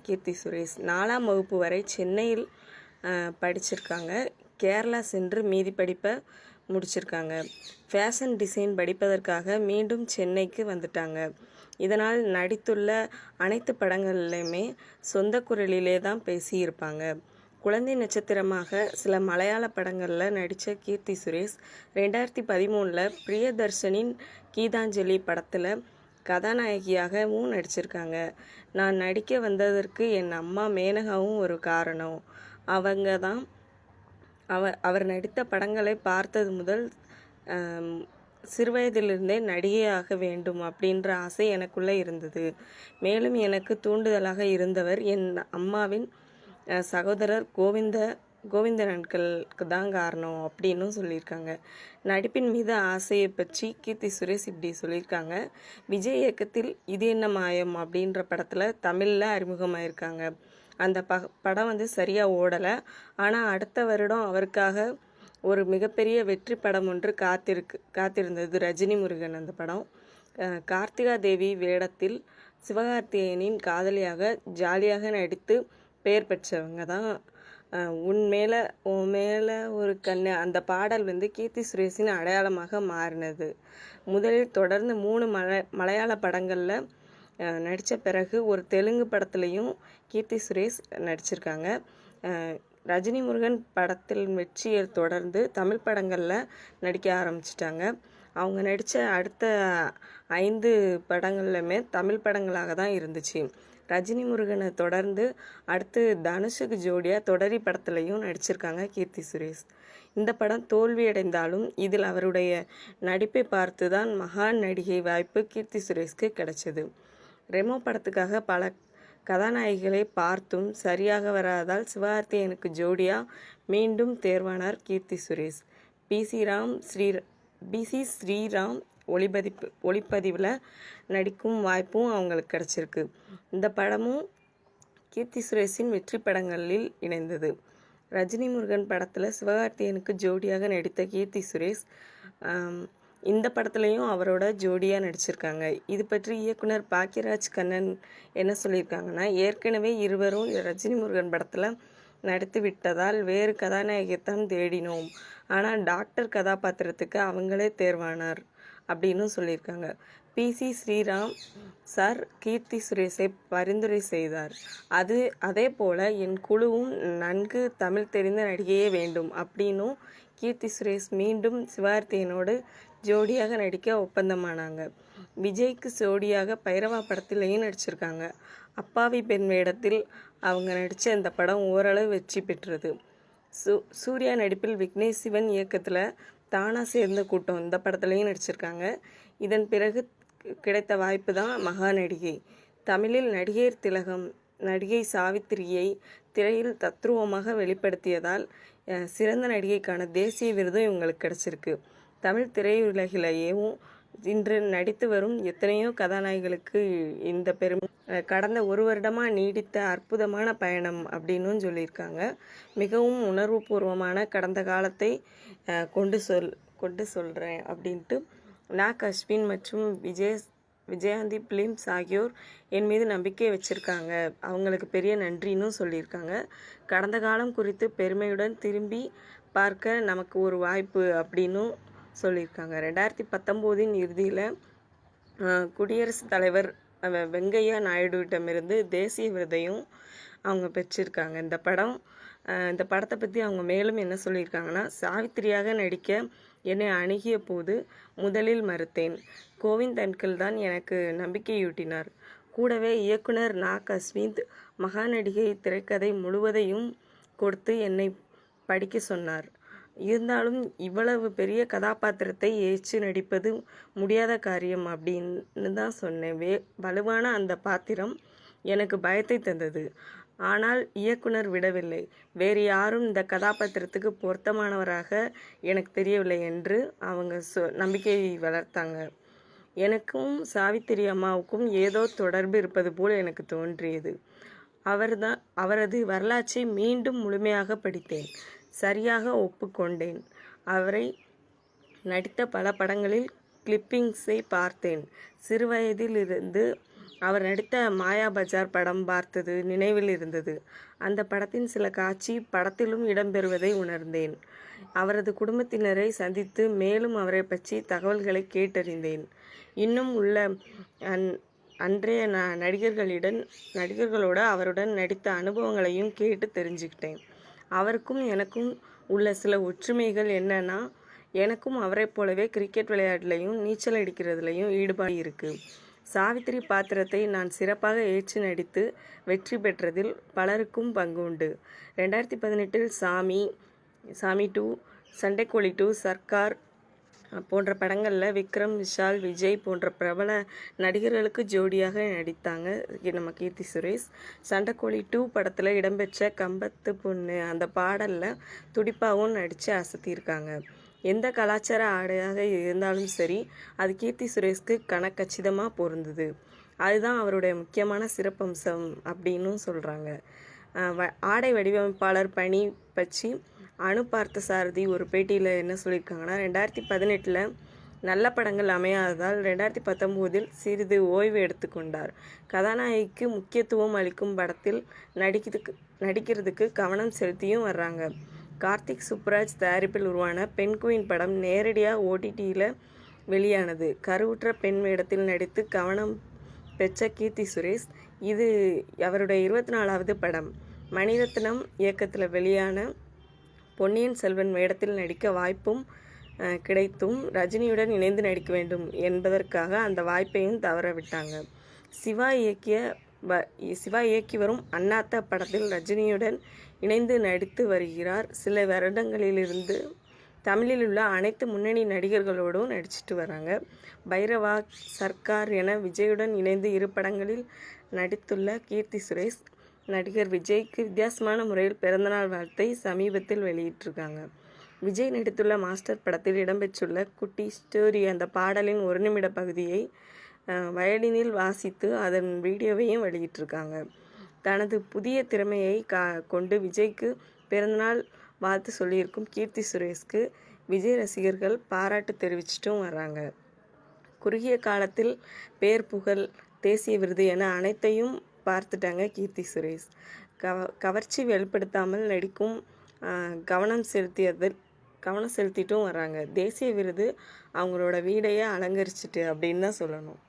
கீர்த்தி சுரேஷ். 4ஆம் வகுப்பு வரை சென்னையில் படிச்சிருக்காங்க. கேரளா சென்று மீதி படிப்பை முடிச்சிருக்காங்க. ஃபேஷன் டிசைன் படிப்பதற்காக மீண்டும் சென்னைக்கு வந்துட்டாங்க. இதனால் நடித்துள்ள அனைத்து படங்கள்லையுமே சொந்த குரலிலே தான் பேசியிருப்பாங்க. குழந்தை நட்சத்திரமாக சில மலையாள படங்களில் நடித்த கீர்த்தி சுரேஷ் 2013 பிரியதர்ஷனின் கீதாஞ்சலி படத்தில் கதாநாயகியாகவும் நடிச்சிருக்காங்க. நான் நடிக்க வந்ததற்கு என் அம்மா மேனகாவும் ஒரு காரணம். அவங்க தான் அவர் நடித்த படங்களை பார்த்தது முதல் சிறுவயதிலிருந்தே நடிகையாக வேண்டும் அப்படின்ற ஆசை எனக்குள்ளே இருந்தது. மேலும் எனக்கு தூண்டுதலாக இருந்தவர் என் அம்மாவின் சகோதரர் கோவிந்தன் அங்கிளுக்கு தான் காரணம் அப்படின்னு சொல்லியிருக்காங்க. நடிப்பின் மீது ஆசையை பற்றி கீர்த்தி சுரேஷ் இப்படி சொல்லியிருக்காங்க. விஜய் இயக்கத்தில் இது என்ன மாயம் அப்படின்ற படத்தில் தமிழில் அறிமுகமாயிருக்காங்க. அந்த படம் சரியாக ஓடலை. ஆனால் அடுத்த வருடம் அவருக்காக ஒரு மிகப்பெரிய வெற்றி படம் ஒன்று காத்திருந்தது, ரஜினி முருகன். அந்த படம் கார்த்திகா தேவி வேடத்தில் சிவகார்த்திகேயனின் காதலியாக ஜாலியாக நடித்து பெயர் பெற்றவங்க தான் உன் மேலே ஒரு கண்ணு. அந்த பாடல் கீர்த்தி சுரேஷின் அடையாளமாக மாறினது. முதலில் தொடர்ந்து 3 மலையாள படங்களில் நடித்த பிறகு ஒரு தெலுங்கு படத்துலையும் கீர்த்தி சுரேஷ் நடிச்சிருக்காங்க. ரஜினி முருகன் படத்தில் வெற்றியை தொடர்ந்து தமிழ் படங்களில் நடிக்க ஆரம்பிச்சிட்டாங்க. அவங்க நடித்த அடுத்த 5 படங்கள்லையுமே தமிழ் படங்களாக தான் இருந்துச்சு. ரஜினி முருகனை தொடர்ந்து அடுத்து தனுஷுக்கு ஜோடியாக தொடரி படத்துலையும் நடிச்சிருக்காங்க கீர்த்தி சுரேஷ். இந்த படம் தோல்வியடைந்தாலும் இதில் அவருடைய நடிப்பை பார்த்து தான் மகான் நடிகை வாய்ப்பு கீர்த்தி சுரேஷ்க்கு கிடைச்சது. ரெமோ படத்துக்காக பல கதாநாயகிகளை பார்த்தும் சரியாக வராதால் சிவகார்த்திகேயனுக்கு ஜோடியாக மீண்டும் தேர்வானார் கீர்த்தி சுரேஷ். பிசி ஸ்ரீராம் ஒளிப்பதிவில் நடிக்கும் வாய்ப்பும் அவங்களுக்கு கிடச்சிருக்கு. இந்த படமும் கீர்த்தி சுரேஷின் வெற்றி படங்களில் இணைந்தது. ரஜினி முருகன் படத்தில் சிவகார்த்திகேயனுக்கு ஜோடியாக நடித்த கீர்த்தி சுரேஷ் இந்த படத்துலையும் அவரோட ஜோடியாக நடிச்சிருக்காங்க. இது பற்றி இயக்குனர் பாக்கியராஜ் கண்ணன் என்ன சொல்லியிருக்காங்கன்னா, ஏற்கனவே இருவரும் ரஜினி முருகன் படத்தில் நடித்து விட்டதால் வேறு கதாநாயகியத்தான் தேடினோம். ஆனால் டாக்டர் கதாபாத்திரத்துக்கு அவங்களே தேர்வானார் அப்படின்னு சொல்லியிருக்காங்க. பிசி ஸ்ரீராம் சார் கீர்த்தி சுரேஷை பரிந்துரை செய்தார். அதே போல் என் குழுவும் நன்கு தமிழ் தெரிந்த நடிகையே வேண்டும் அப்படின்னும் கீர்த்தி சுரேஷ் மீண்டும் சிவகார்த்திகேயனோடு ஜோடியாக நடிக்க ஒப்பந்தமானாங்க. விஜய்க்கு ஜோடியாக பைரவா படத்திலையும் நடிச்சிருக்காங்க. அப்பாவி பெண் வேடத்தில் அவங்க நடித்த இந்த படம் ஓரளவு வெற்றி பெற்றது. சூர்யா நடிப்பில் விக்னேஷ் சிவன் இயக்கத்தில் தானா சேர்ந்த கூட்டம் இந்த படத்துலையும் நடிச்சிருக்காங்க. இதன் பிறகு கிடைத்த வாய்ப்பு தான் மகா நடிகை. தமிழில் நடிகர் திலகம் நடிகை சாவித்திரியை திரையில் தத்ரூபமாக வெளிப்படுத்தியதால் சிறந்த நடிகைக்கான தேசிய விருதும் இவங்களுக்கு கிடச்சிருக்கு. தமிழ் திரையுலகிலேயும் இன்று நடித்து வரும் எத்தனையோ கதாநாயகிகளுக்கு இந்த பெருமை கடந்த 1 வருடமாக நீடித்த அற்புதமான பயணம் அப்படின்னும் சொல்லியிருக்காங்க. மிகவும் உணர்வுபூர்வமான கடந்த காலத்தை கொண்டு சொல்கிறேன் அப்படின்ட்டு அஸ்வின் மற்றும் விஜயாந்தி பிலிம்ஸ் ஆகியோர் என் மீது நம்பிக்கை வச்சுருக்காங்க. அவங்களுக்கு பெரிய நன்றின்னு சொல்லியிருக்காங்க. கடந்த காலம் குறித்து பெருமையுடன் திரும்பி பார்க்க நமக்கு ஒரு வாய்ப்பு அப்படின்னும் சொல்லியிருக்காங்க. 2019 இறுதியில் குடியரசுத் தலைவர் வெங்கையா நாயுடுவிடமிருந்து தேசிய விருதையும் அவங்க பெற்றிருக்காங்க. இந்த படத்தை பற்றி அவங்க மேலும் என்ன சொல்லியிருக்காங்கன்னா, சாவித்திரியாக நடிக்க என்னை அணுகிய போது முதலில் மறுத்தேன். கோவிந்த் அங்கிள் தான் எனக்கு நம்பிக்கையூட்டினார். கூடவே இயக்குனர் அஸ்வின் மகாநடிகை திரைக்கதை முழுவதையும் கொடுத்து என்னை படிக்க சொன்னார். இருந்தாலும் இவ்வளவு பெரிய கதாபாத்திரத்தை ஏற்று நடிப்பது முடியாத காரியம் அப்படின்னு தான் சொன்னேன். வலுவான அந்த பாத்திரம் எனக்கு பயத்தை தந்தது. ஆனால் இயக்குனர் விடவில்லை. வேறு யாரும் இந்த கதாபாத்திரத்துக்கு பொருத்தமானவராக எனக்கு தெரியவில்லை என்று அவங்க நம்பிக்கை வளர்த்தாங்க. எனக்கும் சாவித்திரி அம்மாவுக்கும் ஏதோ தொடர்பு இருப்பது போல் எனக்கு தோன்றியது. அவரது வரலாற்றை மீண்டும் முழுமையாக படித்தேன். சரியாக ஒப்புக்கொண்டேன். அவரை நடித்த பல படங்களில் கிளிப்பிங்ஸை பார்த்தேன். சிறுவயதில் இருந்து அவர் நடித்த மாயா பஜார் படம் பார்த்தது நினைவில் இருந்தது. அந்த படத்தின் சில காட்சி படத்திலும் இடம்பெறுவதை உணர்ந்தேன். அவரது குடும்பத்தினரை சந்தித்து மேலும் அவரை பற்றி தகவல்களை கேட்டறிந்தேன். இன்னும் உள்ள அன்றைய நடிகர்களோட அவருடன் நடித்த அனுபவங்களையும் கேட்டு தெரிஞ்சுக்கிட்டேன். அவருக்கும் எனக்கும் உள்ள சில ஒற்றுமைகள் என்னன்னா, எனக்கும் அவரை போலவே கிரிக்கெட் விளையாட்டுலையும் நீச்சல் அடிக்கிறதுலையும் ஈடுபாடு இருக்குது. சாவித்திரி பாத்திரத்தை நான் சிறப்பாக ஏற்று நடித்து வெற்றி பெற்றதில் பலருக்கும் பங்கு உண்டு. 2018 சாமி 2, சண்டைக்கோழி 2, சர்க்கார் போன்ற படங்களில் விக்ரம், விஷால், விஜய் போன்ற பிரபல நடிகர்களுக்கு ஜோடியாக நடித்தாங்க நம்ம கீர்த்தி சுரேஷ். சண்டைக்கோழி 2 படத்தில் இடம்பெற்ற கம்பத்து பொண்ணு அந்த பாடலில் துடிப்பாகவும் நடித்து அசத்தியிருக்காங்க. எந்த கலாச்சார ஆடையாக இருந்தாலும் சரி, அது கீர்த்தி சுரேஷ்க்கு கச்சிதமாக பொருந்தது. அதுதான் அவருடைய முக்கியமான சிறப்பம்சம் அப்படின்னும் சொல்கிறாங்க. ஆடை வடிவமைப்பாளர் பணி பற்றி அனு பார்த்தசாரதி ஒரு பேட்டியில் என்ன சொல்லியிருக்காங்கன்னா, 2018 நல்ல படங்கள் அமையாததால் 2019 சிறிது ஓய்வு எடுத்துக்கொண்டார். கதாநாயகிக்கு முக்கியத்துவம் அளிக்கும் படத்தில் நடிக்கிறதுக்கு கவனம் செலுத்தியும் வர்றாங்க. கார்த்திக் சுப்புராஜ் தயாரிப்பில் உருவான பெண் குயின் படம் நேரடியாக OTTயில் வெளியானது. கருவுற்ற பெண் வேடத்தில் நடித்து கவனம் பெற்ற கீர்த்தி சுரேஷ் இது அவருடைய 24வது படம். மணிரத்னம் இயக்கத்தில் வெளியான பொன்னியின் செல்வன் வேடத்தில் நடிக்க வாய்ப்பும் கிடைத்தும் ரஜினியுடன் இணைந்து நடிக்க வேண்டும் என்பதற்காக அந்த வாய்ப்பையும் தவற விட்டாங்க. சிவா இயக்கி வரும் அண்ணாத்த படத்தில் ரஜினியுடன் இணைந்து நடித்து வருகிறார். சில வருடங்களிலிருந்து தமிழில் உள்ள அனைத்து முன்னணி நடிகர்களோடும் நடிச்சிட்டு வராங்க. பைரவா, சர்க்கார் என விஜயுடன் இணைந்து 2 படங்களில் நடித்துள்ள கீர்த்தி சுரேஷ் நடிகர் விஜய்க்கு வித்தியாசமான முறையில் பிறந்தநாள் வாழ்த்தை சமீபத்தில் வெளியிட்டிருக்காங்க. விஜய் நடித்துள்ள மாஸ்டர் படத்தில் இடம்பெற்றுள்ள குட்டி ஸ்டோரி அந்த பாடலின் 1 நிமிட பகுதியை வயலினில் வாசித்து அதன் வீடியோவையும் வெளியிட்டிருக்காங்க. தனது புதிய திறமையை கொண்டு விஜய்க்கு பிறந்தநாள் வாழ்த்து சொல்லியிருக்கும் கீர்த்தி சுரேஷ்க்கு விஜய் ரசிகர்கள் பாராட்டு தெரிவிச்சிட்டும் வர்றாங்க. குறுகிய காலத்தில் பேர், புகழ், தேசிய விருது என அனைத்தையும் பார்த்துட்டாங்க கீர்த்தி சுரேஷ். கவர்ச்சி வெளிப்படுத்தாமல் நடிக்கும் கவனம் செலுத்திட்டும் வராங்க. தேசிய விருது அவங்களோட வீடையே அலங்கரிச்சிட்டு அப்படின்னு தான் சொல்லணும்.